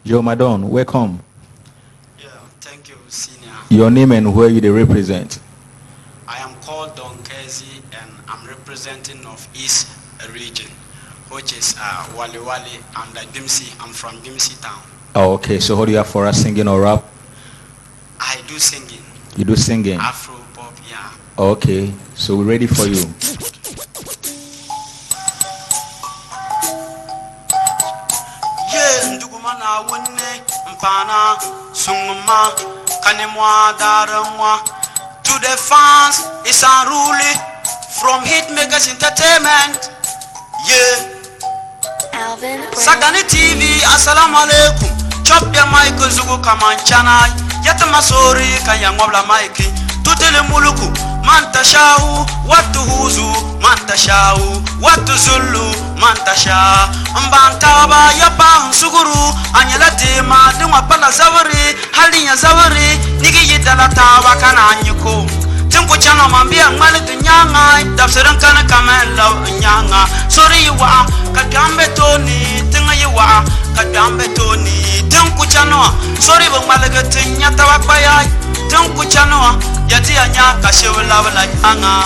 Joe Madon, welcome. Yeah, thank you, Senior. Your name and where you represent? I am called Don Kezi and I'm representing of East region, which is Wali Wali and Dimsi. I'm from Dimsi town. Oh, okay. So what do you have for us, singing or rap? I do singing. You do singing? Afro pop, yeah. Okay, so we're ready for you. Yeah, Ndugumana wunne mpana sungma kanemwa daramwa. To the fans, it's unruly from Hitmakers Entertainment. Yeah. Alvin Sagani TV, assalamu alaikum. Chop the mic, Zugu Kamanchana. Yatama sorry, Kayangwabla Mike. Tutele Muluku, Mantashahu, Watu Huzu, Mantashahu, Watu Zulu, Mantasha. Mbantaba, Yapa, Suguru, Anyala Dema, Dumapala Zavari, Halinya Zavari, Nigi Yidala Tawa Kananyuko. Tunku chano mambia ngwale dunyanga Dapsiran kana kamela nyanga Sorry yuwa Kagambe toni Tunga yuwa Kagambe toni Tunku chano Sorry bangwale getinya tawakwaya Tunku chano Yati anya kashiwala wala nyanga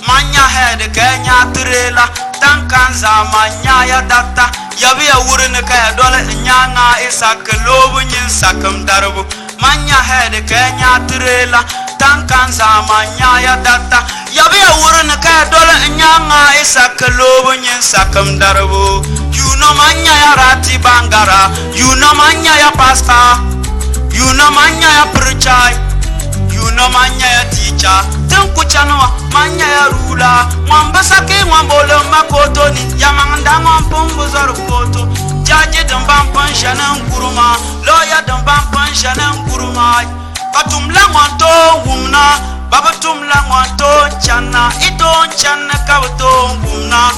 Manya head kenya trela Tankanza manya ya data Yabi ya urine kaya dole nyanga Isa kelobu nyinsa kumdarubu Manya head kenya trela Tankanza manya ya data Yabi ya urine kaya dole nyanga Isa kelobu nyinsa kumdarubu You know manya ya rati bangara You know manya ya pasta You know manya ya preacher You know manya ya teacher Tenku chanwa manya ya rula Mwambasake mwambole makotoni Yamanganda mwampumbu zoru koto Jaji dambampan shana nkuruma Lawyer dambampan shana nkuruma Batumla mwanto wumna Babatumla mwanto chana Ito chana kawato wumna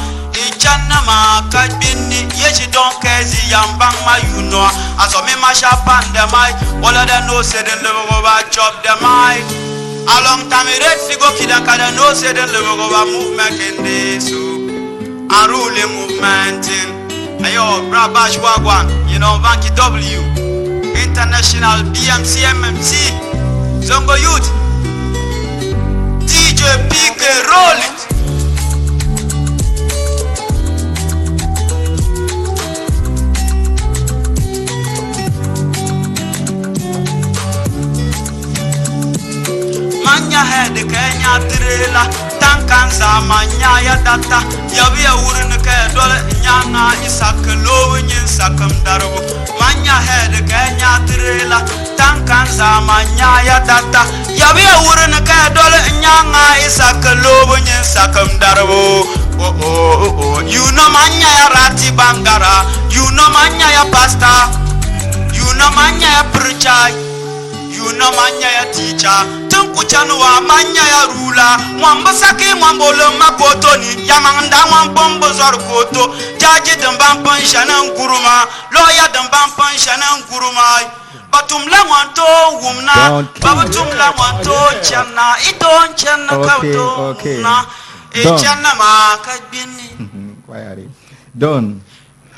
Ichana makabini Yeji Don Kezi yambang ma you know Asomi masha panda mai Wala da no se den level over chop the mic A long time it ready go kida kada no se den level over movement in this so unruly movement in Ayo Brabash Wagwan You know Vanky W International BMC MMC Zongo Youth DJ PK roll it Manya head Kenya trela Tankanza manya ya data Yabi ya urine kaya dole nyanga Isakelo nyinsakam darubu Manya head Kenya trela Tankanza manya ya data Yabi ya urine kaya dole nyanga Isakelo nyinsakam darubu Oh oh oh oh You know manya ya rati bangara You know manya ya pasta You know manya ya preacher You know manya ya teacher Tunku chanwa manya ya rula Mwambasake mwambolo makotoni Yamanganda mwampombo zoru koto Jaji dambampan shana nkuruma Lawyer dambampan shana nkuruma Batumla mwanto wumna Babatumla mwanto chana Ito chana kawato wumna Chana makabini Don.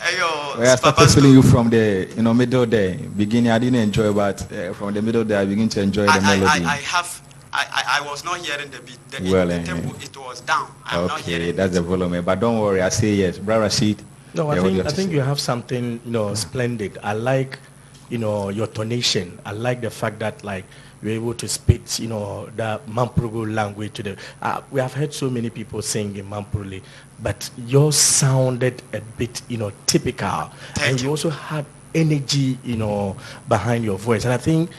Ayo, I started feeling you from the middle there. Beginning I didn't enjoy, but from the middle there I begin to enjoy the melody. I was not hearing the beat. The tempo, it was down. I'm not Okay, hearing that's the volume. But don't worry, I say yes. Brother Rashid. No, I think you have something splendid. I like your tonation. I like the fact that you're able to speak the Mamprugu language to the we have heard so many people sing in Mampuruli, but yours sounded a bit typical. And you also had energy behind your voice. And I think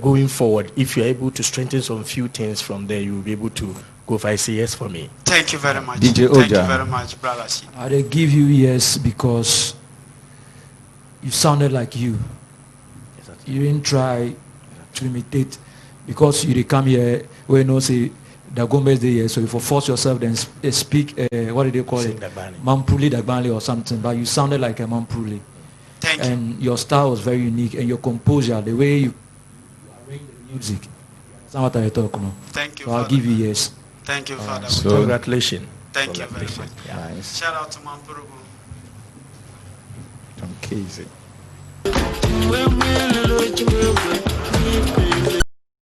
going forward, if you're able to strengthen some few things from there, you'll be able to go for yes for me. Thank you very much. DJ Oja. Thank you very much, brother. I give you yes because you sounded like you. You didn't try to imitate because you come here where no say the Gomez day here, so you force yourself then speak what do they call it? Mampuli Dagbali or something, but you sounded like a Mampuli. Thank you. And your style was very unique and your composure, the way you arrange the music. That's not what I talk about. Thank you. So I'll give you yes. Thank you, Father. So congratulations. Thank you very much. Nice. Shout out to Mampurugu. Okay, easy. we will lose you.